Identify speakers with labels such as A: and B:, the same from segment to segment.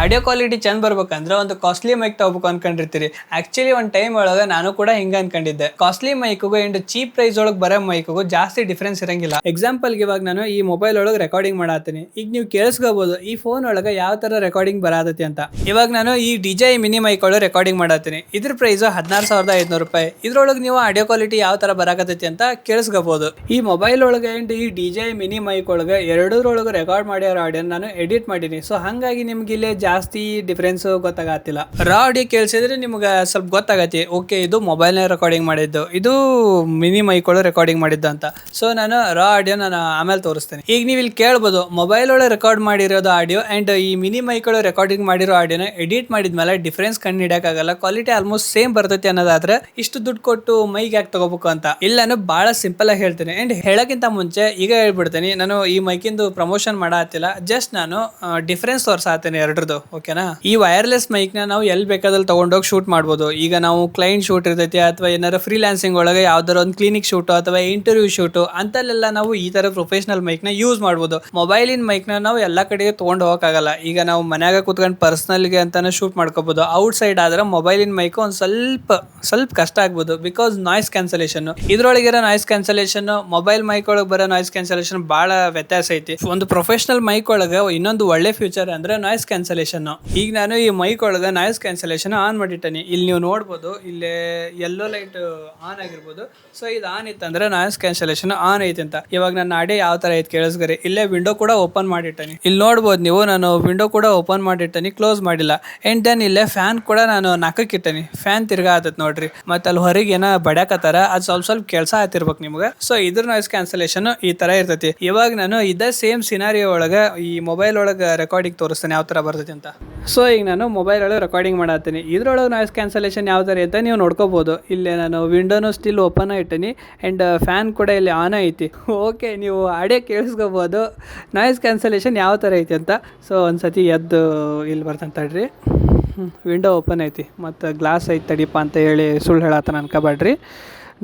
A: Audio quality ಚಂದ ಬರ್ಬೇಕಂದ್ರೆ ಒಂದು ಕಾಸ್ಟ್ಲಿ ಮೈಕ್ ತಗೋಬೇಕು ಅನ್ಕೊಂಡಿರ್ತೀರಿ. ಆಕ್ಚುಲಿ ಒಂದು ಟೈಮ್ ಒಳಗೆ ನಾನು ಕೂಡ ಹಿಂಗ ಅನ್ಕೊಂಡಿದ್ದೆ. ಕಾಸ್ಟ್ಲಿ ಮೈಕ್ಗೂ ಅಂಡ್ ಚೀಪ್ ಪ್ರೈಸ್ ಒಳಗೆ ಬರೋ ಮೈಕ್ಗೂ ಜಾಸ್ತಿ ಡಿಫ್ರೆನ್ಸ್ ಇರಂಗಿಲ್ಲ. ಎಕ್ಸಾಂಪಲ್ಗೆ ಇವಾಗ ನಾನು ಈ ಮೊಬೈಲ್ ಒಳಗೆ ರೆಕಾರ್ಡಿಂಗ್ ಮಾಡತ್ತೀನಿ. ಈಗ ನೀವು ಕೇಳಿಸ್ಕೋಬಹುದು ಈ ಫೋನ್ ಒಳಗೆ ಯಾವ ತರ ರೆಕಾರ್ಡಿಂಗ್ ಬರತೈತಿ ಅಂತ. ಇವಾಗ ನಾನು ಈ DJI ಮಿನಿ ಮೈಕ್ ಒಳಗೆ ರೆಕಾರ್ಡಿಂಗ್ ಮಾಡತ್ತೀನಿ. ಇದ್ರ ಪ್ರೈಸ್ 16,500 ರೂಪಾಯಿ. ಇದ್ರೊಳಗೆ ನೀವು ಆಡಿಯೋ ಕ್ವಾಲಿಟಿ ಯಾವ ತರ ಬರಾಕತೈತಿ ಅಂತ ಕೇಳಿಸ್ಕೋಬಹುದು. ಈ ಮೊಬೈಲ್ ಒಳಗೆ ಅಂಡ್ ಈ DJI ಮಿನಿ ಮೈಕ್ ಒಳಗೆ ಎರಡರೊಳಗೆ ರೆಕಾರ್ಡ್ ಮಾಡಿರೋ ಆಡಿಯೋ ನಾನು ಎಡಿಟ್ ಮಾಡೀನಿ. ಸೊ ಹಂಗಾಗಿ ನಿಮ್ಗೆ ಇಲ್ಲಿ ಜಾಸ್ತಿ ಡಿಫ್ರೆನ್ಸ್ ಗೊತ್ತಾಗತ್ತಿಲ್ಲ. ರಾ ಆಡಿಯೋ ಕೇಳಿಸಿದ್ರೆ ನಿಮ್ಗೆ ಸ್ವಲ್ಪ ಗೊತ್ತಾಗತ್ತೆ, ಓಕೆ ಇದು ಮೊಬೈಲ್ನ ರೆಕಾರ್ಡಿಂಗ್ ಮಾಡಿದ್ದು, ಇದು ಮಿನಿ ಮೈಕ್ ಒಳಗೆ ರೆಕಾರ್ಡಿಂಗ್ ಮಾಡಿದ್ದು ಅಂತ. ಸೊ ನಾನು ರಾ ಆಡಿಯೋ ನಾನು ಆಮೇಲೆ ತೋರಿಸ್ತೇನೆ. ಈಗ ನೀವು ಇಲ್ಲಿ ಕೇಳ್ಬೋದು, ಮೊಬೈಲ್ ಒಳಗೆ ರೆಕಾರ್ಡ್ ಮಾಡಿರೋದು ಆಡಿಯೋ ಅಂಡ್ ಈ ಮಿನಿ ಮೈಕ್ ಒಳಗೆ ರೆಕಾರ್ಡಿಂಗ್ ಮಾಡಿರೋ ಆಡಿಯೋನ ಎಡಿಟ್ ಮಾಡಿದ್ಮೇಲೆ ಡಿಫ್ರೆನ್ಸ್ ಕಂಡು ಹಿಡಿಯಕ್ಕಾಗಲ್ಲ, ಕ್ವಾಲಿಟಿ ಆಲ್ಮೋಸ್ಟ್ ಸೇಮ್ ಬರ್ತೈತಿ ಅನ್ನೋದಾದ್ರೆ ಇಷ್ಟು ದುಡ್ಡು ಕೊಟ್ಟು ಮೈಕ್ ಯಾಕೆ ತಗೋಬೇಕು ಅಂತ. ಇಲ್ಲ ನಾನು ಬಹಳ ಸಿಂಪಲ್ ಆಗಿ ಹೇಳ್ತೇನೆ. ಅಂಡ್ ಹೇಳಕ್ಕಿಂತ ಮುಂಚೆ ಈಗ ಹೇಳ್ಬಿಡ್ತೇನೆ, ನಾನು ಈ ಮೈಕಿಂದು ಪ್ರಮೋಷನ್ ಮಾಡತ್ತಿಲ್ಲ, ಜಸ್ಟ್ ನಾನು ಡಿಫ್ರೆನ್ಸ್ ತೋರ್ಸಾತೇನೆ ಎರಡ್ರದ್ದು. ಓಕೆನಾ? ಈ ವೈರ್ಲೆಸ್ ಮೈಕ್ ನ ನಾವು ಎಲ್ಲಿ ಬೇಕಾದಲ್ಲಿ ತಗೊಂಡೋಗಿ ಶೂಟ್ ಮಾಡ್ಬೋದು. ಈಗ ನಾವು ಕ್ಲೈಂಟ್ ಶೂಟ್ ಇರ್ತೈತಿ ಅಥವಾ ಏನಾರ ಫ್ರೀಲಾನ್ಸಿಂಗ್ ಒಳಗೆ ಯಾವ್ದಾರ ಒಂದು ಕ್ಲಿನಿಕ್ ಶೂಟ್ ಅಥವಾ ಇಂಟರ್ವ್ಯೂ ಶೂಟ್ ಅಂತಲ್ಲೆಲ್ಲ ನಾವು ಈ ತರ ಪ್ರೊಫೆಷನಲ್ ಮೈಕ್ ನ ಯೂಸ್ ಮಾಡ್ಬೋದು. ಮೊಬೈಲಿನ ಮೈಕ್ ನ ನಾವು ಎಲ್ಲಾ ಕಡೆಗೆ ತಗೊಂಡು ಹೋಗಕ್ಕಾಗಲ್ಲ. ಈಗ ನಾವು ಮನ್ಯಾಗ ಕೂತ್ಕೊಂಡು ಪರ್ಸನಲ್ಗೆ ಅಂತಾನೆ ಶೂಟ್ ಮಾಡ್ಕೋಬಹುದು. ಔಟ್ ಸೈಡ್ ಆದ್ರೆ ಮೊಬೈಲಿನ ಮೈಕ್ ಒಂದು ಸ್ವಲ್ಪ ಕಷ್ಟ ಆಗ್ಬೋದು, ಬಿಕಾಸ್ ನಾಯ್ಸ್ ಕ್ಯಾನ್ಸಲೇಷನ್. ಇದ್ರೊಳಗಿರೋ ನಾಯ್ಸ್ ಕ್ಯಾನ್ಸಲೇಷನ್ ಮೊಬೈಲ್ ಮೈಕ್ ಒಳಗೆ ಬರೋ ನಾಯ್ಸ್ ಕ್ಯಾನ್ಸಲೇಷನ್ ಬಹಳ ವ್ಯತ್ಯಾಸ ಐತಿ. ಒಂದು ಪ್ರೊಫೆಷನಲ್ ಮೈಕ್ ಒಳಗೆ ಇನ್ನೊಂದು ಒಳ್ಳೆ ಫ್ಯೂಚರ್ ಅಂದ್ರೆ ನಾಯ್ಸ್ ಕ್ಯಾನ್ಸಲೇಷನ್. ಈಗ ನಾನು ಈ ಮೈಕ್ ಒಳಗೆ ನಾಯ್ಸ್ ಕ್ಯಾನ್ಸಲೇಷನ್ ಆನ್ ಮಾಡಿಟ್ಟೇನಿ. ಇಲ್ಲಿ ನೀವು ನೋಡ್ಬೋದು, ಇಲ್ಲಿ ಯೆಲ್ಲೋ ಲೈಟ್ ಆನ್ ಆಗಿರ್ಬೋದು. ಸೊ ಇದು ಆನ್ ಇತ್ತಂದ್ರೆ ನಾಯ್ಸ್ ಕ್ಯಾನ್ಸಲೇಷನ್ ಆನ್ ಐತಿ ಅಂತ. ಇವಾಗ ನನ್ನ ಆಡಿಯೋ ಯಾವ ತರ ಐತಿ ಕೇಳಿಸ್ಗರಿ. ಇಲ್ಲೇ ವಿಂಡೋ ಕೂಡ ಓಪನ್ ಮಾಡಿಟ್ಟೇನಿ. ಇಲ್ಲಿ ನೋಡ್ಬೋದು ನೀವು, ನಾನು ವಿಂಡೋ ಕೂಡ ಓಪನ್ ಮಾಡಿಟ್ಟೇನಿ, ಕ್ಲೋಸ್ ಮಾಡಿಲ್ಲ. ಅಂಡ್ ದೆನ್ ಇಲ್ಲೇ ಫ್ಯಾನ್ ಕೂಡ ನಾನು ನಾಲ್ಕಕ್ಕೆ ಇಟ್ಟೇನಿ. ಫ್ಯಾನ್ ತಿರ್ಗಾ ಆತತ್ ನೋಡ್ರಿ. ಮತ್ತೆ ಅಲ್ಲಿ ಹೊರಗೆ ಏನೋ ಬಡ್ಯಾಕತ್ತಾರ, ಅದು ಸ್ವಲ್ಪ ಕೆಲಸ ಆತಿರ್ಬೇಕು ನಿಮ್ಗೆ. ಸೊ ಇದ್ರ ನಾಯ್ಸ್ ಕ್ಯಾನ್ಸಲೇಷನ್ ಈ ತರ ಇರ್ತೈತಿ. ಇವಾಗ ನಾನು ಇದೇ ಸೇಮ್ ಸಿನಾರಿಯೋ ಒಳಗೆ ಈ ಮೊಬೈಲ್ ಒಳಗೆ ರೆಕಾರ್ಡಿಂಗ್ ತೋರಿಸ್ತೇನೆ ಯಾವ ತರ ಬರ್ತೈತಿ ಅಂತ. ಸೊ ಈಗ ನಾನು ಮೊಬೈಲ್ ಒಳಗೆ ರೆಕಾರ್ಡಿಂಗ್ ಮಾಡತ್ತೀನಿ. ಇದ್ರೊಳಗೆ ನಾಯ್ಸ್ ಕ್ಯಾನ್ಸಲೇಷನ್ ಯಾವ ತರ ಅಂತ ನೀವು ನೋಡ್ಕೋಬಹುದು. ಇಲ್ಲೇ ನಾನು ವಿಂಡೋನು ಸ್ಟಿಲ್ ಓಪನ್ ಇಟ್ಟೇನಿ ಅಂಡ್ ಫ್ಯಾನ್ ಕೂಡ ಇಲ್ಲಿ ಆನ್ ಐತಿ. ಓಕೆ, ನೀವು ಆಡಿಯೋ ಕೇಳಿಸ್ಕೋಬಹುದು ನಾಯ್ಸ್ ಕ್ಯಾನ್ಸಲೇಷನ್ ಯಾವ ತರ ಐತಿ ಅಂತ. ಸೊ ಒಂದ್ಸತಿ ಎದ್ದು ಇಲ್ಲಿ ಬರ್ತಂತಡ್ರಿ, ವಿಂಡೋ ಓಪನ್ ಐತಿ ಮತ್ತು ಗ್ಲಾಸ್ ಐತಿ ತಡಿಪ ಅಂತ ಹೇಳಿ ಸುಳ್ಳು ಹೇಳತ್ತಾನ ಅನ್ಕೋಬೇಡ್ರಿ.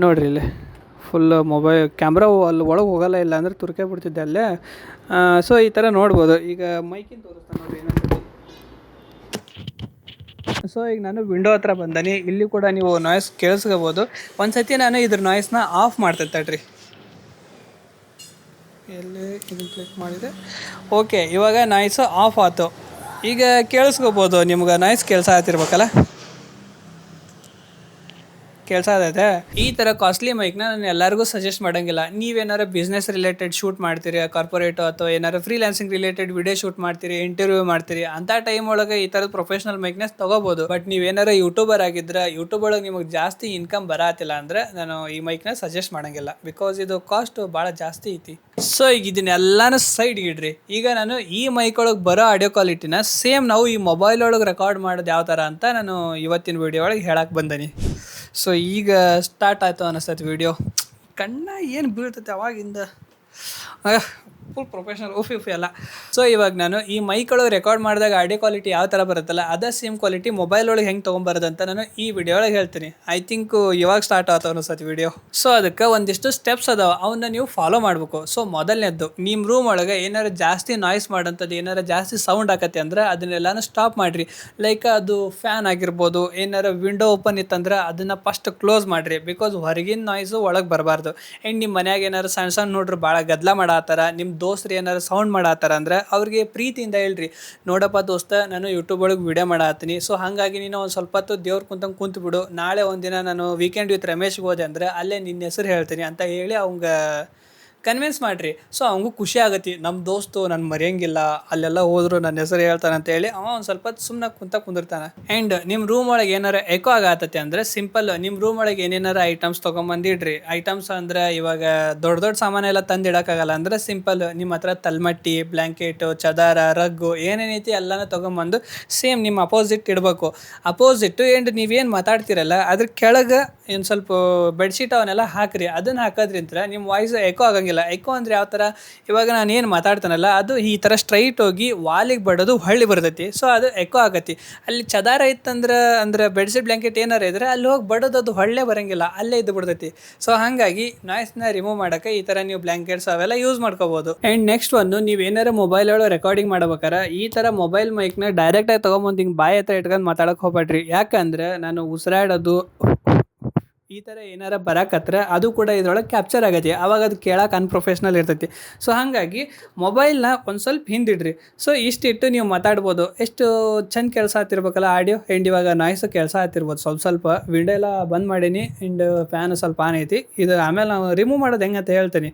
A: ನೋಡ್ರಿ ಇಲ್ಲಿ ಫುಲ್ ಮೊಬೈಲ್ ಕ್ಯಾಮ್ರಾ ಅಲ್ಲಿ ಒಳಗೆ ಹೋಗಲ್ಲ, ಇಲ್ಲ ಅಂದರೆ ತುರ್ಕೆ ಬಿಡ್ತಿದ್ದೆ ಅಲ್ಲೇ. ಸೊ ಈ ಥರ ನೋಡ್ಬೋದು. ಈಗ ಮೈಕಿನ ತೋರಿಸ್ತಾನೆ ನೋಡ್ರಿ ಇನ್ನೊಂದು. ಸೊ ಈಗ ನಾನು ವಿಂಡೋ ಹತ್ರ ಬಂದಾನಿ. ಇಲ್ಲಿ ಕೂಡ ನೀವು ನಾಯ್ಸ್ ಕೇಳಿಸ್ಕೋಬೋದು. ಒಂದ್ಸತಿ ನಾನು ಇದ್ರ ನಾಯ್ಸ್ನ ಆಫ್ ಮಾಡ್ತೇನೆ ತಡ್ರಿ. ಎಲ್ಲಿ ಇದನ್ನು ಕ್ಲಿಕ್ ಮಾಡಿದೆ. ಓಕೆ, ಇವಾಗ ನಾಯ್ಸು ಆಫ್ ಆಯ್ತು. ಈಗ ಕೇಳಿಸ್ಕೋಬೋದು, ನಿಮ್ಗೆ ನಾಯ್ಸ್ ಕೆಲಸ ಆಗ್ತಿರ್ಬೇಕಲ್ಲ, ಕೆಲಸ ಆಗೈತೆ. ಈ ಥರ ಕಾಸ್ಟ್ಲಿ ಮೈಕ್ನ ನಾನು ಎಲ್ಲರಿಗೂ ಸಜೆಸ್ಟ್ ಮಾಡೋಂಗಿಲ್ಲ. ನೀವೇನಾರು ಬಿಸ್ನೆಸ್ ರಿಲೇಟೆಡ್ ಶೂಟ್ ಮಾಡ್ತೀರಿ, ಕಾರ್ಪೊರೇಟ್ ಅಥವಾ ಏನಾರು ಫ್ರೀಲಾನ್ಸಿಂಗ್ ರಿಲೇಟೆಡ್ ವಿಡಿಯೋ ಶೂಟ್ ಮಾಡ್ತೀರಿ, ಇಂಟರ್ವ್ಯೂ ಮಾಡ್ತೀರಿ, ಅಂತ ಟೈಮ್ ಒಳಗೆ ಈ ಥರದ ಪ್ರೊಫೆಷನಲ್ ಮೈಕ್ನ ತಗೋಬೋದು. ಬಟ್ ನೀವೇನಾರು ಯೂಟ್ಯೂಬರ್ ಆಗಿದ್ರೆ, ಯೂಟ್ಯೂಬ್ ಒಳಗೆ ನಿಮಗೆ ಜಾಸ್ತಿ ಇನ್ಕಮ್ ಬರತ್ತಿಲ್ಲ ಅಂದರೆ ನಾನು ಈ ಮೈಕ್ನ ಸಜೆಸ್ಟ್ ಮಾಡೋಂಗಿಲ್ಲ, ಬಿಕಾಸ್ ಇದು ಕಾಸ್ಟ್ ಭಾಳ ಜಾಸ್ತಿ ಐತಿ. ಸೊ ಈಗ ಇದನ್ನೆಲ್ಲಾನು ಸೈಡ್ಗೆ ಇಡ್ರಿ. ಈಗ ನಾನು ಈ ಮೈಕ್ ಒಳಗೆ ಬರೋ ಆಡಿಯೋ ಕ್ವಾಲಿಟಿನ ಸೇಮ್ ನಾವು ಈ ಮೊಬೈಲ್ ಒಳಗೆ ರೆಕಾರ್ಡ್ ಮಾಡೋದು ಯಾವ ಥರ ಅಂತ ನಾನು ಇವತ್ತಿನ ವಿಡಿಯೋ ಒಳಗೆ ಹೇಳಕ್ಕೆ ಬಂದೀನಿ. ಸೊ ಈಗ ಸ್ಟಾರ್ಟ್ ಆಯಿತು ಅನ್ನಿಸ್ತೈತೆ ವಿಡಿಯೋ. ಕಣ್ಣ ಏನು ಬೀಳ್ತೈತೆ ಅವಾಗಿಂದ, ಫುಲ್ ಪ್ರೊಫೆಷನಲ್ ಉಫಿ ಎಲ್ಲ. ಸೊ ಇವಾಗ ನಾನು ಈ ಮೈಕ್ ಒಳಗೆ ರೆಕಾರ್ಡ್ ಮಾಡಿದಾಗ ಆಡಿಯೋ ಕ್ವಾಲಿಟಿ ಯಾವ ಥರ ಬರುತ್ತಲ್ಲ, ಅದೇ ಸೇಮ್ ಕ್ವಾಲಿಟಿ ಮೊಬೈಲ್ ಒಳಗೆ ಹೆಂಗೆ ತೊಗೊಂಬರೋದಂತ ನಾನು ಈ ವಿಡಿಯೋ ಒಳಗೆ ಹೇಳ್ತೀನಿ. ಐ ಥಿಂಕ್ ಇವಾಗ ಸ್ಟಾರ್ಟ್ ಆಯ್ತು ಅನ್ನಿಸ್ತೈತೆ ವಿಡಿಯೋ. ಸೊ ಅದಕ್ಕೆ ಒಂದಿಷ್ಟು ಸ್ಟೆಪ್ಸ್ ಅದಾವೆ, ಅವನ್ನ ನೀವು ಫಾಲೋ ಮಾಡಬೇಕು. ಸೊ ಮೊದಲನೇದ್ದು, ನಿಮ್ಮ ರೂಮ್ ಒಳಗೆ ಏನಾರು ಜಾಸ್ತಿ ನಾಯ್ಸ್ ಮಾಡೋಂಥದ್ದು, ಏನಾರು ಜಾಸ್ತಿ ಸೌಂಡ್ ಆಕತ್ತೆ ಅಂದ್ರೆ ಅದನ್ನೆಲ್ಲಾನು ಸ್ಟಾಪ್ ಮಾಡಿರಿ. ಲೈಕ್ ಅದು ಫ್ಯಾನ್ ಆಗಿರ್ಬೋದು, ಏನಾರು ವಿಂಡೋ ಓಪನ್ ಇತ್ತಂದ್ರೆ ಅದನ್ನು ಫಸ್ಟ್ ಕ್ಲೋಸ್ ಮಾಡಿರಿ, ಬಿಕಾಸ್ ಹೊರಗಿನ ನಾಯ್ಸು ಒಳಗೆ ಬರಬಾರ್ದು. ಆ್ಯಂಡ್ ನಿಮ್ಮ ಮನ್ಯಾಗ ಏನಾರು ಸಣ್ಣ ಸಣ್ಣ ನೋಡ್ರಿ ಭಾಳ ಗದ್ದಲ ಮಾಡತ್ತಾರ, ನಿಮ್ಮ ದೋಸ್ತರು ಏನಾರು ಸೌಂಡ್ ಮಾಡತ್ತಾರ ಅಂದ್ರೆ ಅವ್ರಿಗೆ ಪ್ರೀತಿಯಿಂದ ಹೇಳ್ರಿ, ನೋಡಪ್ಪ ದೋಸ್ತ, ನಾನು ಯೂಟ್ಯೂಬ್ ಒಳಗೆ ವಿಡಿಯೋ ಮಾಡತ್ತೀನಿ, ಸೊ ಹಾಗಾಗಿ ನೀನು ಒಂದು ಸ್ವಲ್ಪ ಹೊತ್ತು ದೇವ್ರ ಕುಂತು ಬಿಡು, ನಾಳೆ ಒಂದಿನ ನಾನು ವೀಕೆಂಡ್ ವಿತ್ ರಮೇಶ್ಗೆ ಹೋದೆ ಅಂದರೆ ಅಲ್ಲೇ ನಿನ್ನ ಹೆಸರು ಹೇಳ್ತೀನಿ ಅಂತ ಹೇಳಿ ಅವಂಗ ಕನ್ವಿನ್ಸ್ ಮಾಡಿರಿ. ಸೊ ಅವಂಗೂ ಖುಷಿ ಆಗತ್ತೆ, ನಮ್ಮ ದೋಸ್ತು ನನ್ನ ಮರೆಯಂಗಿಲ್ಲ, ಅಲ್ಲೆಲ್ಲ ಹೋದ್ರು ನನ್ನ ಹೆಸರು ಹೇಳ್ತಾನೆ ಅಂತ ಹೇಳಿ ಅವ ಒಂದು ಸ್ವಲ್ಪ ಸುಮ್ಮನೆ ಕುಂದಿರ್ತಾನೆ. ಆ್ಯಂಡ್ ನಿಮ್ಮ ರೂಮ್ ಒಳಗೆ ಏನಾರು ಎಕೋ ಆಗತ್ತೈತೆ ಅಂದರೆ ಸಿಂಪಲ್, ನಿಮ್ಮ ರೂಮ್ ಒಳಗೆ ಏನೇನಾರು ಐಟಮ್ಸ್ ತೊಗೊಂಬಂದಿಡ್ರಿ. ಐಟಮ್ಸ್ ಅಂದರೆ ಇವಾಗ ದೊಡ್ಡ ಸಾಮಾನೆಲ್ಲ ತಂದು ಇಡೋಕ್ಕಾಗಲ್ಲ ಅಂದರೆ ಸಿಂಪಲ್, ನಿಮ್ಮ ಹತ್ರ ತಲ್ಮಟ್ಟಿ, ಬ್ಲ್ಯಾಂಕೆಟು, ಚದಾರ, ರಗ್ಗು ಏನೇನೈತಿ ಎಲ್ಲನೂ ತೊಗೊಂಬಂದು ಸೇಮ್ ನಿಮ್ಮ ಅಪೋಸಿಟ್ ಇಡಬೇಕು. ಅಪೋಸಿಟ್ಟು ಆ್ಯಂಡ್ ನೀವೇನು ಮಾತಾಡ್ತಿರಲ್ಲ ಅದ್ರ ಕೆಳಗೆ ಏನು ಸ್ವಲ್ಪ ಬೆಡ್ಶೀಟ್ ಅವನ್ನೆಲ್ಲ ಹಾಕ್ರಿ. ಅದನ್ನು ಹಾಕೋದ್ರಿಂದ ನಿಮ್ಮ ವಾಯ್ಸ್ ಎಕೋ ಆಗಂಗಿಲ್ಲ. ಎಕೋ ಅಂದರೆ ಯಾವ ಥರ, ಇವಾಗ ನಾನು ಏನು ಮಾತಾಡ್ತಾನಲ್ಲ ಅದು ಈ ಥರ ಸ್ಟ್ರೈಟ್ ಹೋಗಿ ವಾಲಿಗೆ ಬಡೋದು ಹೊಳ್ಳಿ ಬರ್ತೈತಿ. ಸೊ ಅದು ಎಕೋ ಆಗತಿ. ಅಲ್ಲಿ ಚದಾರ ಅಂದ್ರೆ ಬೆಡ್ಶೀಟ್ ಬ್ಲ್ಯಾಂಕೆಟ್ ಏನಾರ ಇದ್ರೆ ಅಲ್ಲಿ ಹೋಗಿ ಬಡೋದು ಅದು ಹೊಳ್ಳೆ ಬರೋಂಗಿಲ್ಲ, ಅಲ್ಲೇ ಇದ್ದು ಬಿಡ್ತೈತಿ. ಸೊ ಹಾಗಾಗಿ ನಾಯ್ಸ್ನ ರಿಮೂವ್ ಮಾಡೋಕ್ಕೆ ಈ ಥರ ನೀವು ಬ್ಲ್ಯಾಂಕೆಟ್ಸ್ ಅವೆಲ್ಲ ಯೂಸ್ ಮಾಡ್ಕೋಬೋದು. ಆ್ಯಂಡ್ ನೆಕ್ಸ್ಟ್ ಒಂದು, ನೀವು ಏನಾರ ಮೊಬೈಲ್ ಒಳಗೆ ರೆಕಾರ್ಡಿಂಗ್ ಮಾಡ್ಬೇಕಾರೆ ಈ ಥರ ಮೊಬೈಲ್ ಮೈಕ್ನ ಡೈರೆಕ್ಟಾಗಿ ತೊಗೊಂಬಂದು ಹಿಂಗೆ ಬಾಯಿ ಹತ್ರ ಇಟ್ಕೊಂಡು ಮಾತಾಡೋಕೆ ಹೋಗ್ಬೇಡ್ರಿ. ಯಾಕಂದ್ರೆ ನಾನು ಉಸಿರಾಡೋದು ಈ ಥರ ಏನಾರ ಬರಕತ್ರ ಅದು ಕೂಡ ಇದ್ರೊಳಗೆ ಕ್ಯಾಪ್ಚರ್ ಆಗೈತಿ. ಆವಾಗ ಅದು ಕೇಳಕ್ಕೆ ಅನ್ಪ್ರೊಫೆಷ್ನಲ್ ಇರ್ತೈತಿ. ಸೊ ಹಾಗಾಗಿ ಮೊಬೈಲ್ನ ಒಂದು ಸ್ವಲ್ಪ ಹಿಂದಿಡ್ರಿ. ಸೊ ಇಷ್ಟಿಟ್ಟು ನೀವು ಮಾತಾಡ್ಬೋದು. ಎಷ್ಟು ಚಂದ ಕೆಲಸ ಆಗ್ತಿರ್ಬೇಕಲ್ಲ ಆಡಿಯೋ. ಆ್ಯಂಡ್ ಇವಾಗ ನಾಯ್ಸು ಕೆಲಸ ಆಗ್ತಿರ್ಬೋದು ಸ್ವಲ್ಪ. ವಿಂಡೋ ಎಲ್ಲ ಬಂದ್ ಮಾಡೀನಿ ಆ್ಯಂಡ್ ಫ್ಯಾನ್ ಸ್ವಲ್ಪ ಆನ್ ಐತಿ. ಇದು ಆಮೇಲೆ ನಾವು ರಿಮೂವ್ ಮಾಡೋದು ಹೆಂಗೆ ಅಂತ ಹೇಳ್ತೀನಿ.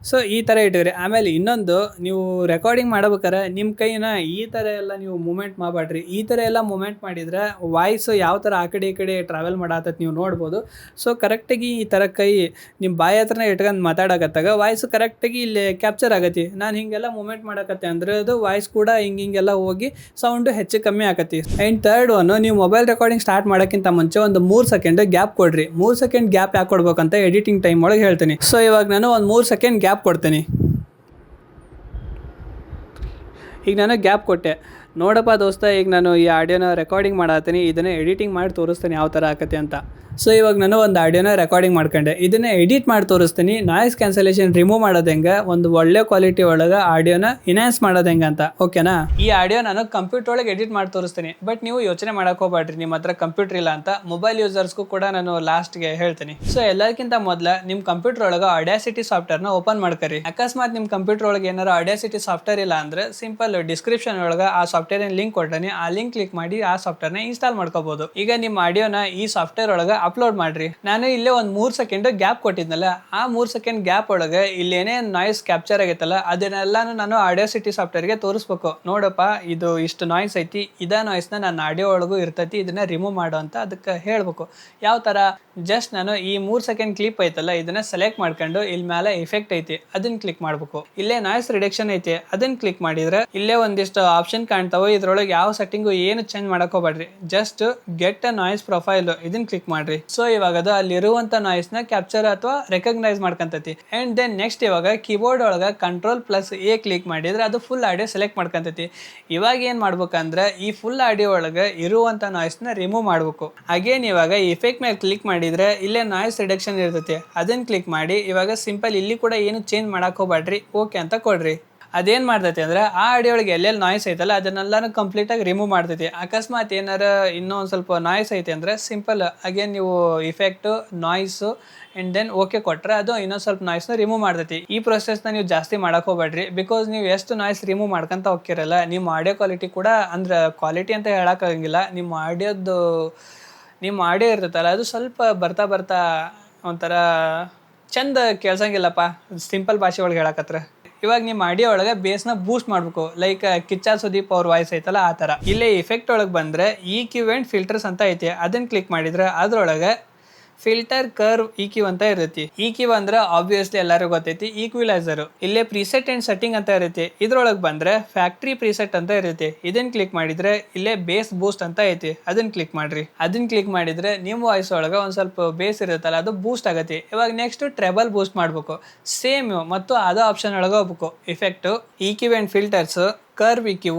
A: ಸೊ ಈ ಥರ ಇಟ್ಟಿರಿ. ಆಮೇಲೆ ಇನ್ನೊಂದು, ನೀವು ರೆಕಾರ್ಡಿಂಗ್ ಮಾಡ್ಬೇಕಾರೆ ನಿಮ್ಮ ಕೈನ ಈ ಥರ ಎಲ್ಲ ನೀವು ಮೂಮೆಂಟ್ ಮಾಡಬೇಡ್ರಿ. ಈ ಥರ ಎಲ್ಲ ಮೂಮೆಂಟ್ ಮಾಡಿದ್ರೆ ವಾಯ್ಸು ಯಾವ ಥರ ಆ ಕಡೆ ಈ ಕಡೆ ಟ್ರಾವೆಲ್ ಮಾಡತ್ತತ್ ನೀವು ನೋಡ್ಬೋದು. ಸೊ ಕರೆಕ್ಟಾಗಿ ಈ ಥರ ಕೈ ನಿಮ್ಮ ಬಾಯಿ ಹತ್ರನೇ ಇಟ್ಕೊಂಡು ಮಾತಾಡಕತ್ತಾಗ ವಾಯ್ಸು ಕರೆಕ್ಟಾಗಿ ಇಲ್ಲಿ ಕ್ಯಾಪ್ಚರ್ ಆಗತಿ. ನಾನು ಹಿಂಗೆಲ್ಲ ಮೂಮೆಂಟ್ ಮಾಡಕತ್ತೆ ಅಂದರೆ ಅದು ವಾಯ್ಸ್ ಕೂಡ ಹಿಂಗೆಲ್ಲ ಹೋಗಿ ಸೌಂಡು ಹೆಚ್ಚು ಕಮ್ಮಿ ಆಗತಿ. ಆ್ಯಂಡ್ ಥರ್ಡ್ ಒನ್, ನೀವು ಮೊಬೈಲ್ ರೆಕಾರ್ಡಿಂಗ್ ಸ್ಟಾರ್ಟ್ ಮಾಡೋಕ್ಕಿಂತ ಮುಂಚೆ ಒಂದು 3 ಸೆಕೆಂಡ್ ಗ್ಯಾಪ್ ಕೊಡ್ರಿ. 3 ಸೆಕೆಂಡ್ ಗ್ಯಾಪ್ ಯಾಕೆ ಕೊಡ್ಬೇಕಂತ ಎಡಿಟಿಂಗ್ ಟೈಮ್ ಒಳಗೆ ಹೇಳ್ತೀನಿ. ಸೊ ಇವಾಗ ನಾನು ಒಂದು 3 ಸೆಕೆಂಡ್ ಗ್ಯಾಪ್ ಕೊಡ್ತೀನಿ. ಈಗ ನಾನು ಗ್ಯಾಪ್ ಕೊಟ್ಟೆ. ನೋಡಪ್ಪ ದೋಸ್ತ, ಈಗ ನಾನು ಈ ಆಡಿಯೋನ ರೆಕಾರ್ಡಿಂಗ್ ಮಾಡತ್ತೀನಿ, ಇದನ್ನು ಎಡಿಟಿಂಗ್ ಮಾಡಿ ತೋರಿಸ್ತೀನಿ ಯಾವ ಥರ ಆಕತ್ತೆ ಅಂತ. ಸೊ ಇವಾಗ ನಾನು ಒಂದು ಆಡಿಯೋನ ರೆಕಾರ್ಡಿಂಗ್ ಮಾಡ್ಕೊಂಡೆ, ಇದನ್ನು ಎಡಿಟ್ ಮಾಡಿ ತೋರಿಸ್ತೀನಿ. ನಾಯ್ಸ್ ಕ್ಯಾನ್ಸಲೇಷನ್ ರಿಮೂವ್ ಮಾಡೋದು ಹೆಂಗೆ, ಒಂದು ಒಳ್ಳೆ ಕ್ವಾಲಿಟಿ ಒಳಗೆ ಆಡಿಯೋನ ಇನ್ಹ್ಯಾನ್ಸ್ ಮಾಡೋದು ಹೆಂಗೆ ಅಂತ. ಓಕೆನಾ? ಈ ಆಡಿಯೋ ನಾನು ಕಂಪ್ಯೂಟರ್ ಒಳಗೆ ಎಡಿಟ್ ಮಾಡಿ ತೋರಿಸ್ತೀನಿ. ಬಟ್ ನೀವು ಯೋಚನೆ ಮಾಡಕ್ಕೆ ಹೋಗ್ಬೇಡ್ರಿ, ನಿಮ್ಮ ಹತ್ರ ಕಂಪ್ಯೂಟರ್ ಇಲ್ಲ ಅಂತ. ಮೊಬೈಲ್ ಯೂಸರ್ಸ್ಗೂ ಕೂಡ ನಾನು ಲಾಸ್ಟ್ಗೆ ಹೇಳ್ತೀನಿ. ಸೊ ಎಲ್ಲದಕ್ಕಿಂತ ಮೊದಲು ನಿಮ್ಮ ಕಂಪ್ಯೂಟರ್ ಒಳಗೆ ಆಡಿಯಾಸಿಟಿ ಸಾಫ್ಟ್ವೇರ್ನ ಓಪನ್ ಮಾಡ್ಕರಿ. ಅಕಸ್ಮಾತ್ ನಿಮ್ಮ ಕಂಪ್ಯೂಟರ್ ಒಳಗೆ ಏನಾರು ಆಡಿಯಾಸಿಟಿ ಸಾಫ್ಟ್ವೇರ್ ಇಲ್ಲ ಅಂದರೆ ಸಿಂಪಲ್ ಡಿಸ್ಕ್ರಿಪ್ಷನ್ ಒಳಗೆ ಆ ಸಾಫ್ಟ್ವೇರ್ ಲಿಂಕ್ ಕೊಡ್ತೀನಿ. ಆ ಲಿಂಕ್ ಕ್ಲಿಕ್ ಮಾಡಿ ಆ ಸಾಫ್ಟ್ವೇರ್ನ ಇನ್ಸ್ಟಾಲ್ ಮಾಡ್ಕೋಬಹುದು. ಈಗ ನಿಮ್ಮ ಆಡಿಯೋನ ಈ ಸಾಫ್ಟ್ವೇರ್ ಒಳಗೆ ಅಪ್ಲೋಡ್ ಮಾಡ್ರಿ. ನಾನು ಇಲ್ಲೇ ಒಂದು 3 ಸೆಕೆಂಡ್ ಗ್ಯಾಪ್ ಕೊಟ್ಟಿದ್ನಲ್ಲ, ಆ 3 ಸೆಕೆಂಡ್ ಗ್ಯಾಪ್ ಒಳಗೆ ಇಲ್ಲಿ ಏನೇ ನಾಯ್ಸ್ ಕ್ಯಾಪ್ಚರ್ ಆಗೈತಲ್ಲ ಅದನ್ನೆಲ್ಲಾನು ನಾನು ಆಡಿಯೋಸಿಟಿ ಸಾಫ್ಟ್ವೇರ್ಗೆ ತೋರಿಸ್ಬೇಕು. ನೋಡಪ್ಪ, ಇದು ಇಷ್ಟು ನಾಯ್ಸ್ ಐತಿ, ಇದ ನಾಯ್ಸ್ನ ನನ್ನ ಆಡಿಯೋ ಒಳಗೂ ಇರ್ತೈತಿ, ಇದನ್ನ ರಿಮೂವ್ ಮಾಡು ಅಂತ ಅದಕ್ಕೆ ಹೇಳ್ಬೇಕು. ಯಾವ ಥರ, ಜಸ್ಟ್ ನಾನು ಈ 3 ಸೆಕೆಂಡ್ ಕ್ಲಿಪ್ ಐತಲ್ಲ ಇದನ್ನ ಸೆಲೆಕ್ಟ್ ಮಾಡ್ಕೊಂಡು ಇಲ್ಲಿ ಮೇಲೆ ಎಫೆಕ್ಟ್ ಐತಿ ಅದನ್ನ ಕ್ಲಿಕ್ ಮಾಡ್ಬೇಕು. ಇಲ್ಲೇ ನಾಯ್ಸ್ ರಿಡಕ್ಷನ್ ಐತಿ ಅದನ್ನ ಕ್ಲಿಕ್ ಮಾಡಿದ್ರೆ ಇಲ್ಲೇ ಒಂದಿಷ್ಟು ಆಪ್ಷನ್ ಕಾಣ್ತಾವೆ. ಇದ್ರೊಳಗೆ ಯಾವ ಸೆಟ್ಟಿಂಗು ಏನು ಚೇಂಜ್ ಮಾಡಕ್ ಹೋಗ್ಬೇಡ್ರಿ. Just get a noise profile ಇದನ್ನ ಕ್ಲಿಕ್ ಮಾಡ್ರಿ. ಸೊ ಇವಾಗ ಅದು ಅಲ್ಲಿರುವಂತ ನಾಯ್ಸ್ ನ ಕ್ಯಾಪ್ಚರ್ ಅಥವಾ ರೆಕಗ್ನೈಸ್ ಮಾಡ್ಕೊಂತೈತಿ. ಅಂಡ್ ದೆನ್ ನೆಕ್ಸ್ಟ್ ಇವಾಗ ಕೀಬೋರ್ಡ್ ಒಳಗ Ctrl+A ಕ್ಲಿಕ್ ಮಾಡಿದ್ರೆ ಅದು ಫುಲ್ ಆಡಿಯೋ ಸೆಲೆಕ್ಟ್ ಮಾಡ್ಕೊಂತೈತಿ. ಇವಾಗ ಏನ್ ಮಾಡ್ಬೇಕಂದ್ರೆ ಈ ಫುಲ್ ಆಡಿಯೋ ಒಳಗೆ ಇರುವಂತ ನಾಯ್ಸ್ ನ ರಿಮೂವ್ ಮಾಡ್ಬೇಕು. ಅಗೇನ್ ಇವಾಗ ಇಫೆಕ್ಟ್ ಮೇಲೆ ಕ್ಲಿಕ್ ಮಾಡಿದ್ರೆ ಇಲ್ಲೇ ನಾಯ್ಸ್ ರಿಡಕ್ಷನ್ ಇರ್ತೈತಿ ಅದನ್ನ ಕ್ಲಿಕ್ ಮಾಡಿ. ಇವಾಗ ಸಿಂಪಲ್ ಇಲ್ಲಿ ಕೂಡ ಏನು ಚೇಂಜ್ ಮಾಡಕ್ ಹೋಗ್ಬೇಡ್ರಿ, ಓಕೆ ಅಂತ ಕೊಡ್ರಿ. ಅದೇನು ಮಾಡ್ತೈತಿ ಅಂದ್ರೆ ಆ ಆಡಿಯೋ ಒಳಗೆ ಎಲ್ಲೆಲ್ಲಿ ನಾಯ್ಸ್ ಐತಲ್ಲ ಅದನ್ನೆಲ್ಲಾನು ಕಂಪ್ಲೀಟಾಗಿ ರಿಮೂವ್ ಮಾಡ್ತೈತಿ. ಅಕಸ್ಮಾತ್ ಏನಾರ ಇನ್ನೂ ಒಂದು ಸ್ವಲ್ಪ ನಾಯ್ಸ್ ಐತೆ ಅಂದರೆ ಸಿಂಪಲ್ ಅಗೇನ್ ನೀವು effect noise and then okay ಕೊಟ್ಟರೆ ಅದು ಇನ್ನೊಂದು ಸ್ವಲ್ಪ ನಾಯ್ಸ್ನ ರಿಮೂವ್ ಮಾಡ್ತೈತಿ. ಈ ಪ್ರೊಸೆಸ್ನ ನೀವು ಜಾಸ್ತಿ ಮಾಡಕ್ಕೆ ಹೋಗ್ಬೇಡ್ರಿ. ಬಿಕಾಸ್ ನೀವು ಎಷ್ಟು ನಾಯ್ಸ್ ರಿಮೂವ್ ಮಾಡ್ಕೊಂತ ಹೋಗ್ತಿರಲ್ಲ ನಿಮ್ಮ ಆಡಿಯೋ ಕ್ವಾಲಿಟಿ ಕೂಡ, ಅಂದ್ರೆ ಕ್ವಾಲಿಟಿ ಅಂತ ಹೇಳೋಕ್ಕಾಗಂಗಿಲ್ಲ, ನಿಮ್ಮ ಆಡಿಯೋ ಇರ್ತೈತಲ್ಲ ಅದು ಸ್ವಲ್ಪ ಬರ್ತಾ ಒಂಥರ ಚಂದ ಕೇಳ್ಸಂಗಿಲ್ಲಪ್ಪ, ಸಿಂಪಲ್ ಭಾಷೆ ಒಳಗೆ ಹೇಳಕತ್ರ. ಇವಾಗ ನಿಮ್ಮ ಆಡಿಯೋ ಒಳಗೆ ಬೇಸ್ನ ಬೂಸ್ಟ್ ಮಾಡಬೇಕು. ಲೈಕ್ ಕಿಚ್ಚ ಸುದೀಪ್ ಅವ್ರ ವಾಯ್ಸ್ ಐತಲ್ಲ ಆ ಥರ. ಇಲ್ಲೇ ಇಫೆಕ್ಟ್ ಒಳಗೆ ಬಂದರೆ EQ ಆ್ಯಂಡ್ ಫಿಲ್ಟರ್ಸ್ ಅಂತ ಐತಿ ಅದನ್ನ ಕ್ಲಿಕ್ ಮಾಡಿದ್ರೆ ಅದ್ರೊಳಗೆ ಫಿಲ್ಟರ್ ಕರ್ವ್ EQ ಅಂತ ಇರುತ್ತೆ. EQ ಅಂದ್ರೆ ಆಬ್ವಿಯಸ್ಲಿ ಎಲ್ಲರಿಗೂ ಗೊತ್ತೈತಿ, ಈಕ್ವಿಲೈಸರ್. ಇಲ್ಲೇ ಪ್ರಿಸೆಟ್ ಅಂಡ್ ಸೆಟ್ಟಿಂಗ್ ಅಂತ ಇರುತ್ತೆ. ಇದ್ರೊಳಗೆ ಬಂದ್ರೆ ಫ್ಯಾಕ್ಟ್ರಿ ಪ್ರಿಸೆಟ್ ಅಂತ ಇರುತ್ತೆ. ಇದನ್ನ ಕ್ಲಿಕ್ ಮಾಡಿದ್ರೆ ಇಲ್ಲೇ ಬೇಸ್ ಬೂಸ್ಟ್ ಅಂತ ಐತಿ ಅದನ್ನ ಕ್ಲಿಕ್ ಮಾಡ್ರಿ. ಅದನ್ನ ಕ್ಲಿಕ್ ಮಾಡಿದ್ರೆ ನಿಮ್ಮ ವಾಯ್ಸ್ ಒಳಗೆ ಒಂದ್ ಸ್ವಲ್ಪ ಬೇಸ್ ಇರುತ್ತಲ್ಲ ಅದು ಬೂಸ್ಟ್ ಆಗತ್ತೆ. ಇವಾಗ ನೆಕ್ಸ್ಟ್ ಟ್ರೆಬಲ್ ಬೂಸ್ಟ್ ಮಾಡ್ಬೇಕು. ಸೇಮ್ ಮತ್ತು ಅದೇ ಆಪ್ಷನ್ ಒಳಗೆ ಹೋಗ್ಬೇಕು. Effect EQ and filters, curve EQ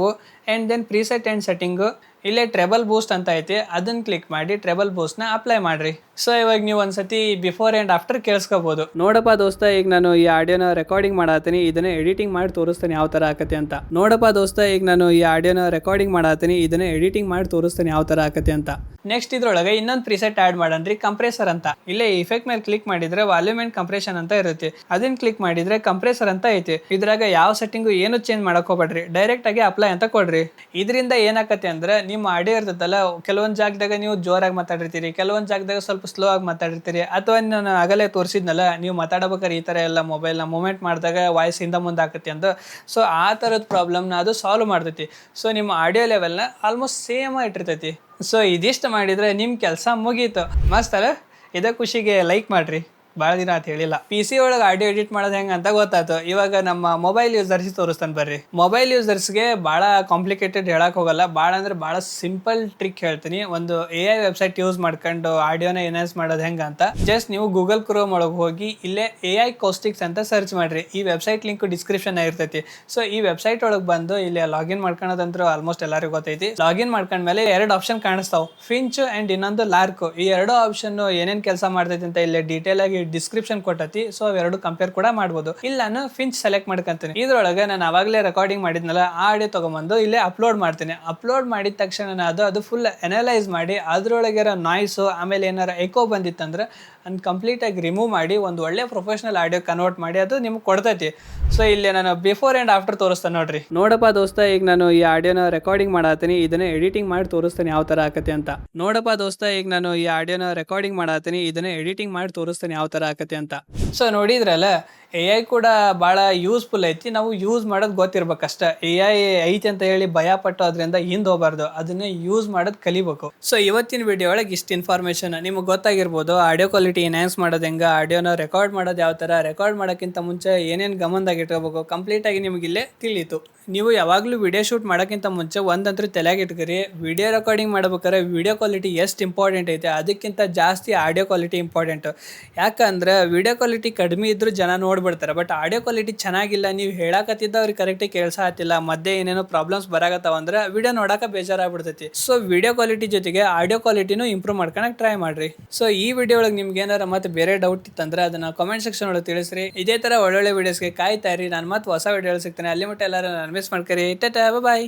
A: and then preset and setting. ಇಲ್ಲೇ ಟ್ರೆಬಲ್ ಬೂಸ್ಟ್ ಅಂತ ಐತಿ ಅದನ್ನ ಕ್ಲಿಕ್ ಮಾಡಿ ಟ್ರೆಬಲ್ ಬೂಸ್ಟ್ನ ಅಪ್ಲೈ ಮಾಡ್ರಿ. ಸೊ ಇವಾಗ ನೀವು ಒಂದ್ಸತಿ ಬಿಫೋರ್ ಆ್ಯಂಡ್ ಆಫ್ಟರ್ ಕೇಳಿಸ್ಕೋಬಹುದು. ನೋಡಪ್ಪ ದೋಸ್ತ, ಈಗ ನಾನು ಈ ಆಡಿಯೋನ ರೆಕಾರ್ಡಿಂಗ್ ಮಾಡತ್ತೀನಿ, ಇದನ್ನ ಎಡಿಟಿಂಗ್ ಮಾಡಿ ತೋರಿಸ್ತೀನಿ ಯಾವ ಥರ ಆಕತ್ತೆ ಅಂತ. ನೋಡಪ್ಪ ದೋಸ್ತ, ಈಗ ನಾನು ಈ ಆಡಿಯೋನ ರೆಕಾರ್ಡಿಂಗ್ ಮಾಡತ್ತೀನಿ, ಇದನ್ನ ಎಡಿಟಿಂಗ್ ಮಾಡಿ ತೋರಿಸ್ತೀನಿ ಯಾವ ಥರ ಆಕತ್ತೆ ಅಂತ. ನೆಕ್ಸ್ಟ್ ಇದ್ರೊಳಗೆ ಇನ್ನೊಂದು ಪ್ರಿಸೆಟ್ ಆ್ಯಡ್ ಮಾಡನ್ರಿ, ಕಂಪ್ರೆಸರ್ ಅಂತ. ಇಲ್ಲೇ ಇಫೆಕ್ಟ್ ಮೇಲೆ ಕ್ಲಿಕ್ ಮಾಡಿದ್ರೆ ವಾಲ್ಯೂಮ್ ಅಂಡ್ ಕಂಪ್ರೆಷನ್ ಅಂತ ಇರುತ್ತೆ. ಅದನ್ನ ಕ್ಲಿಕ್ ಮಾಡಿದ್ರೆ ಕಂಪ್ರೆಸರ್ ಅಂತ ಐತಿ. ಇದ್ರಾಗ ಯಾವ ಸೆಟ್ಟಿಂಗು ಏನು ಚೇಂಜ್ ಮಾಡಕ್ ಹೋಗ್ಬೇಡ್ರಿ, ಡೈರೆಕ್ಟ್ ಆಗಿ ಅಪ್ಲೈ ಅಂತ ಕೊಡ್ರಿ. ಇದರಿಂದ ಏನಾಕತ್ತೆ ಅಂದ್ರೆ ನಿಮ್ಮ ಆಡಿಯೋ ಇರ್ತದಲ್ಲ, ಕೆಲವೊಂದು ಜಾಗದಾಗ ನೀವು ಜೋರಾಗಿ ಮಾತಾಡಿರ್ತೀರಿ, ಕೆಲವೊಂದು ಜಾಗದಾಗ ಸ್ವಲ್ಪ ಸ್ಲೋ ಆಗಿ ಮಾತಾಡಿರ್ತೀರಿ, ಅಥವಾ ನಾನು ಆಗಲೇ ತೋರಿಸಿದ್ನಲ್ಲ ನೀವು ಮಾತಾಡಬೇಕಾದ್ರೆ ಈ ಥರ ಎಲ್ಲ ಮೊಬೈಲ್ನ ಮೂಮೆಂಟ್ ಮಾಡಿದಾಗ ವಾಯ್ಸ್ ಹಿಂದೆ ಮುಂದೆ ಆಕತಿ ಅಂತ. ಸೊ ಆ ಥರದ ಪ್ರಾಬ್ಲಮ್ನ ಅದು ಸಾಲ್ವ್ ಮಾಡ್ತೈತಿ. ಸೊ ನಿಮ್ಮ ಆಡಿಯೋ ಲೆವೆಲ್ನ ಆಲ್ಮೋಸ್ಟ್ ಸೇಮ್ ಇಟ್ಟಿರ್ತೈತಿ. ಸೊ ಇದಿಷ್ಟು ಮಾಡಿದ್ರೆ ನಿಮ್ಮ ಕೆಲಸ ಮುಗೀತು. ಮಸ್ತ್ ಅಲ್ಲ? ಇದೇ ಖುಷಿಗೆ ಲೈಕ್ ಮಾಡ್ರಿ. ಭಾಳ ದಿನ ಅಂತ ಹೇಳಿಲ್ಲ. PC ಒಳಗೆ ಆಡಿಯೋ ಎಡಿಟ್ ಮಾಡೋದು ಹೆಂಗೆ ಅಂತ ಗೊತ್ತಾಯ್ತು. ಇವಾಗ ನಮ್ಮ ಮೊಬೈಲ್ ಯೂಸರ್ಸ್ ತೋರಿಸ್ತಾನೆ ಬರ್ರಿ. ಮೊಬೈಲ್ ಯೂಸರ್ಸ್ಗೆ ಭಾಳ ಕಾಂಪ್ಲಿಕೇಟೆಡ್ ಹೇಳಕ್ ಹೋಗಲ್ಲ, ಭಾಳ ಅಂದ್ರೆ ಭಾಳ ಸಿಂಪಲ್ ಟ್ರಿಕ್ ಹೇಳ್ತೀನಿ. ಒಂದು AI ವೆಬ್ಸೈಟ್ ಯೂಸ್ ಮಾಡ್ಕೊಂಡು ಆಡಿಯೋನ ಎನ್ಹಾನ್ಸ್ ಮಾಡೋದು ಹೆಂಗೆ ಅಂತ ಜಸ್ಟ್ ನೀವು ಗೂಗಲ್ ಕ್ರೋಮ್ ಒಳಗೆ ಹೋಗಿ ಇಲ್ಲೇ AI ಕಾಸ್ಟಿಕ್ಸ್ ಅಂತ ಸರ್ಚ್ ಮಾಡ್ರಿ. ಈ ವೆಬ್ಸೈಟ್ ಲಿಂಕ್ ಡಿಸ್ಕ್ರಿಪ್ಷನ್ ಇರ್ತೈತಿ. ಸೊ ಈ ವೆಬ್ಸೈಟ್ ಒಳಗೆ ಬಂದು ಇಲ್ಲಿ ಲಾಗಿನ್ ಮಾಡ್ಕೊಳ್ಳೋದಂತೂ ಆಲ್ಮೋಸ್ಟ್ ಎಲ್ಲರಿಗೂ ಗೊತ್ತೈತಿ. ಲಾಗಿನ್ ಮಾಡ್ಕೊಂಡ್ಮೇಲೆ 2 ಆಪ್ಷನ್ ಕಾಣಿಸ್ತಾವೆ, ಫಿಂಚ್ ಅಂಡ್ ಇನ್ನೊಂದು ಲಾರ್ಕ್. ಈ 2 ಆಪ್ಷನ್ ಏನೇನ್ ಕೆಲಸ ಮಾಡ್ತೈತಿ ಅಂತ ಇಲ್ಲಿ ಡೀಟೇಲ್ ಆಗಿ ಡಿಸ್ಕ್ರಿಪ್ಷನ್ ಕೊಟ್ಟತಿ. ಸೊ ಅವೆರಡು ಕಂಪೇರ್ ಕೂಡ ಮಾಡ್ಬೋದು. ಇಲ್ಲ ನಾನು ಫಿಂಚ್ ಸೆಲೆಕ್ಟ್ ಮಾಡ್ಕೊಂತೀನಿ. ಇದ್ರೊಳಗೆ ನಾನು ಅವಾಗಲೇ ರೆಕಾರ್ಡಿಂಗ್ ಮಾಡಿದ್ನಲ್ಲ ಆ ಆಡಿಯೋ ತಗೊಂಬಂದು ಇಲ್ಲೇ ಅಪ್ಲೋಡ್ ಮಾಡ್ತೀನಿ. ಅಪ್ಲೋಡ್ ಮಾಡಿದ ತಕ್ಷಣ ಅದು ಫುಲ್ ಅನಲೈಸ್ ಮಾಡಿ ಅದ್ರೊಳಗೆ ನಾಯ್ಸು ಆಮೇಲೆ ಏನಾರ ಎಕೋ ಬಂದಿತ್ತಂದ್ರೆ ಅದನ್ನ ಕಂಪ್ಲೀಟ್ ಆಗಿ ರಿಮೂವ್ ಮಾಡಿ ಒಂದು ಒಳ್ಳೆ ಪ್ರೊಫೆಷನಲ್ ಆಡಿಯೋ ಕನ್ವರ್ಟ್ ಮಾಡಿ ಅದು ನಿಮ್ಗೆ ಕೊಡ್ತೈತಿ. ಸೊ ಇಲ್ಲಿ ನಾನು ಬಿಫೋರ್ ಆ್ಯಂಡ್ ಆಫ್ಟರ್ ತೋರಿಸ್ತೇನೆ ನೋಡ್ರಿ. ನೋಡಪ್ಪ ದೋಸ್ತ, ಈಗ ನಾನು ಈ ಆಡಿಯೋನ ರೆಕಾರ್ಡಿಂಗ್ ಮಾಡತ್ತೀನಿ, ಇದನ್ನ ಎಡಿಟಿಂಗ್ ಮಾಡಿ ತೋರಿಸ್ತೇನೆ ಯಾವ ತರ ಆಕತಿ ಅಂತ. ನೋಡಪ್ಪ ದೋಸ್ತ, ಈಗ ನಾನು ಈ ಆಡಿಯೋನ ರೆಕಾರ್ಡಿಂಗ್ ಮಾಡತ್ತೀನಿ, ಇದನ್ನ ಎಡಿಟಿಂಗ್ ಮಾಡಿ ತೋರಿಸ್ತೇನೆ ಯಾವ ತರ ಆಕತಿ ಅಂತ. ಸೊ ನೋಡಿದ್ರಲ್ಲ, AI ಕೂಡ ಭಾಳ ಯೂಸ್ಫುಲ್ ಐತಿ. ನಾವು ಯೂಸ್ ಮಾಡೋದು ಗೊತ್ತಿರ್ಬೇಕಷ್ಟ. AI ಐತಿ ಅಂತ ಹೇಳಿ ಭಯ ಪಟ್ಟು ಅದರಿಂದ ಹಿಂದೆ ಹೋಗ್ಬಾರ್ದು, ಅದನ್ನ ಯೂಸ್ ಮಾಡೋದು ಕಲಿಬೇಕು. ಸೊ ಇವತ್ತಿನ ವಿಡಿಯೋ ಒಳಗೆ ಇಷ್ಟು ಇನ್ಫಾರ್ಮೇಶನ್ ನಿಮ್ಗೆ ಗೊತ್ತಾಗಿರ್ಬೋದು. ಆಡಿಯೋ ಕ್ವಾಲಿಟಿ ಎನ್ಹಾನ್ಸ್ ಮಾಡೋದು ಹೆಂಗೆ, ಆಡಿಯೋನ ರೆಕಾರ್ಡ್ ಮಾಡೋದು ಯಾವ ಥರ, ರೆಕಾರ್ಡ್ ಮಾಡೋಕ್ಕಿಂತ ಮುಂಚೆ ಏನೇನು ಗಮನದಾಗ ಇಟ್ಕೋಬೇಕು, ಕಂಪ್ಲೀಟ್ ಆಗಿ ನಿಮ್ಗೆ ಇಲ್ಲೇ ತಿಳಿಯಿತು. ನೀವು ಯಾವಾಗಲೂ ವಿಡಿಯೋ ಶೂಟ್ ಮಾಡೋಕ್ಕಿಂತ ಮುಂಚೆ ಒಂದಂತೂ ತಲೆಯಾಗಿ ಇಟ್ಕೊರಿ, ವಿಡಿಯೋ ರೆಕಾರ್ಡಿಂಗ್ ಮಾಡ್ಬೇಕಾದ್ರೆ ವಿಡಿಯೋ ಕ್ವಾಲಿಟಿ ಎಷ್ಟು ಇಂಪಾರ್ಟೆಂಟ್ ಐತೆ ಅದಕ್ಕಿಂತ ಜಾಸ್ತಿ ಆಡಿಯೋ ಕ್ವಾಲಿಟಿ ಇಂಪಾರ್ಟೆಂಟ್. ಯಾಕಂದ್ರೆ ವಿಡಿಯೋ ಕ್ವಾಲಿಟಿ ಕಡಿಮೆ ಇದ್ರೂ ಜನ ನೋಡ್ಬಿಡ್ತಾರೆ, ಬಟ್ ಆಡಿಯೋ ಕ್ವಾಲಿಟಿ ಚೆನ್ನಾಗಿಲ್ಲ, ನೀವು ಹೇಳಕತ್ತಿದ್ದ ಅವ್ರಿಗೆ ಕರೆಕ್ಟಾಗಿ ಕೇಳಿಸ ಹತ್ತಿಲ್ಲ, ಮಧ್ಯೆ ಏನೇನೋ ಪ್ರಾಬ್ಲಮ್ಸ್ ಬರಾಕತ್ತಾವ ಅಂದ್ರೆ ವಿಡಿಯೋ ನೋಡೋಕೆ ಬೇಜಾರಾಗ್ಬಿಡ್ತೈತಿ. ಸೊ ವಿಡಿಯೋ ಕ್ವಾಲಿಟಿ ಜೊತೆಗೆ ಆಡಿಯೋ ಕ್ವಾಲಿಟಿನೂ ಇಂಪ್ರೂವ್ ಮಾಡ್ಕೊಳಕ್ಕೆ ಟ್ರೈ ಮಾಡ್ರಿ. ಸೊ ಈ ವಿಡಿಯೋ ಒಳಗೆ ನಿಮ್ಗೆ ಏನಾರ ಮತ್ತೆ ಬೇರೆ ಡೌಟ್ ಇತ್ತಂದ್ರೆ ಅದನ್ನ ಕಾಮೆಂಟ್ ಸೆಕ್ಷನ್ ಒಳಗೆ ತಿಳಿಸ್ರಿ. ಇದೇ ತರ ಒಳ್ಳೊಳ್ಳೆ ವಿಡಿಯೋಸ್ಗೆ ಕಾಯ್ತಾ ಇರಿ. ನಾನು ಮತ್ತೆ ಹೊಸ ವಿಡಿಯೋ ಸಿಗ್ತೇನೆ. ಅಲ್ಲಿ ಮಟ್ಟ ಎಲ್ಲರೂ ಮಿಸ್ ಮಾಡ್ಕರಿ. ಟಾಟಾ, ಬಾಯ್.